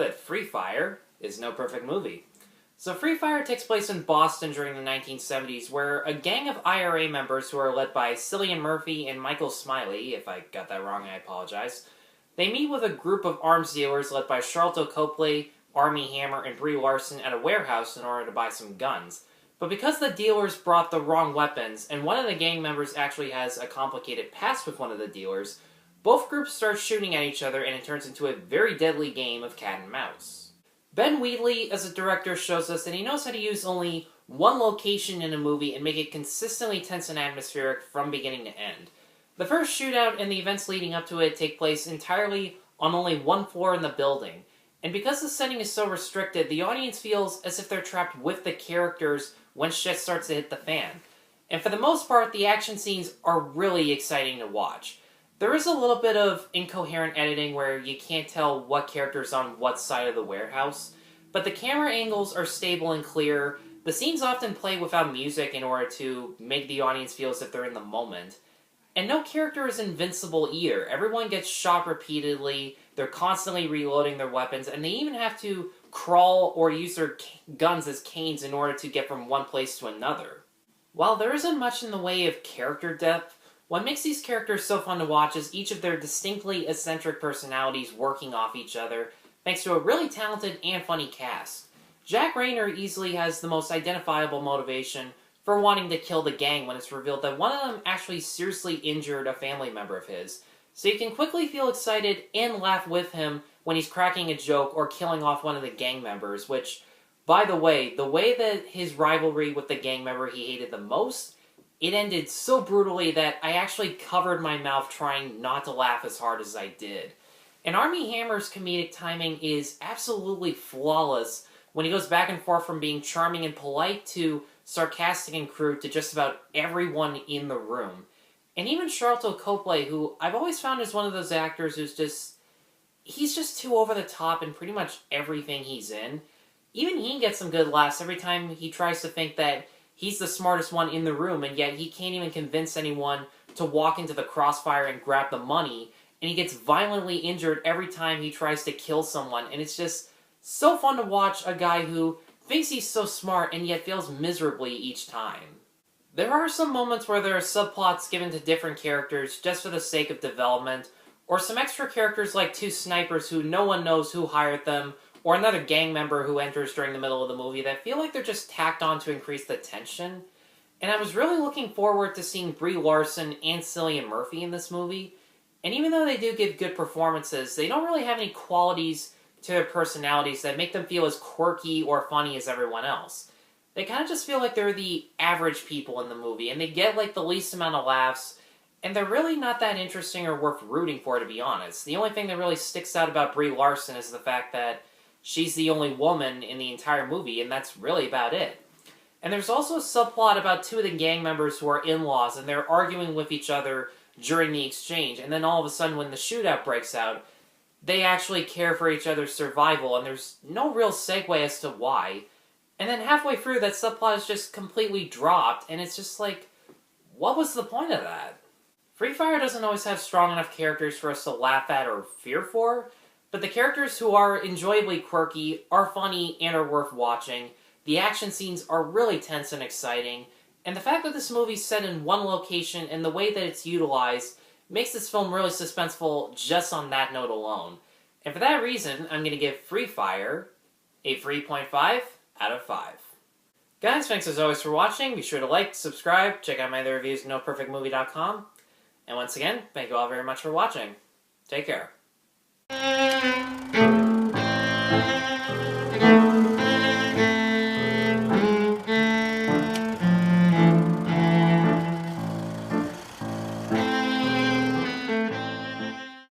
with Free Fire is No Perfect Movie. So Free Fire takes place in Boston during the 1970s, where a gang of IRA members who are led by Cillian Murphy and Michael Smiley, if I got that wrong I apologize, they meet with a group of arms dealers led by Sharlto Copley, Armie Hammer, and Brie Larson at a warehouse in order to buy some guns. But because the dealers brought the wrong weapons, and one of the gang members actually has a complicated past with one of the dealers, both groups start shooting at each other and it turns into a very deadly game of cat and mouse. Ben Wheatley, as a director, shows us that he knows how to use only one location in a movie and make it consistently tense and atmospheric from beginning to end. The first shootout and the events leading up to it take place entirely on only one floor in the building. And because the setting is so restricted, the audience feels as if they're trapped with the characters when shit starts to hit the fan. And for the most part, the action scenes are really exciting to watch. There is a little bit of incoherent editing where you can't tell what character's on what side of the warehouse, but the camera angles are stable and clear. The scenes often play without music in order to make the audience feel as if they're in the moment. And no character is invincible either. Everyone gets shot repeatedly, they're constantly reloading their weapons, and they even have to crawl or use their guns as canes in order to get from one place to another. While there isn't much in the way of character depth, what makes these characters so fun to watch is each of their distinctly eccentric personalities working off each other, thanks to a really talented and funny cast. Jack Reynor easily has the most identifiable motivation for wanting to kill the gang when it's revealed that one of them actually seriously injured a family member of his. So you can quickly feel excited and laugh with him when he's cracking a joke or killing off one of the gang members, which, by the way that his rivalry with the gang member he hated the most, it ended so brutally that I actually covered my mouth trying not to laugh as hard as I did. And Armie Hammer's comedic timing is absolutely flawless when he goes back and forth from being charming and polite to sarcastic and crude to just about everyone in the room. And even Sharlto Copley, who I've always found is one of those actors he's just too over the top in pretty much everything he's in. Even he gets some good laughs every time he tries to think that he's the smartest one in the room, and yet he can't even convince anyone to walk into the crossfire and grab the money, and he gets violently injured every time he tries to kill someone, and it's just so fun to watch a guy who thinks he's so smart and yet fails miserably each time. There are some moments where there are subplots given to different characters just for the sake of development, or some extra characters like two snipers who no one knows who hired them, or another gang member who enters during the middle of the movie that feel like they're just tacked on to increase the tension. And I was really looking forward to seeing Brie Larson and Cillian Murphy in this movie, and even though they do give good performances, they don't really have any qualities to their personalities that make them feel as quirky or funny as everyone else. They kind of just feel like they're the average people in the movie, and they get like the least amount of laughs, and they're really not that interesting or worth rooting for, to be honest. The only thing that really sticks out about Brie Larson is the fact that she's the only woman in the entire movie, and that's really about it. And there's also a subplot about two of the gang members who are in-laws, and they're arguing with each other during the exchange, and then all of a sudden when the shootout breaks out, they actually care for each other's survival, and there's no real segue as to why. And then halfway through, that subplot is just completely dropped, and it's just like, what was the point of that? Free Fire doesn't always have strong enough characters for us to laugh at or fear for, but the characters who are enjoyably quirky, are funny, and are worth watching. The action scenes are really tense and exciting, and the fact that this movie's set in one location and the way that it's utilized makes this film really suspenseful just on that note alone. And for that reason, I'm going to give Free Fire a 3.5 out of 5. Guys, thanks as always for watching. Be sure to like, subscribe, check out my other reviews at NoPerfectMovie.com. And once again, thank you all very much for watching. Take care.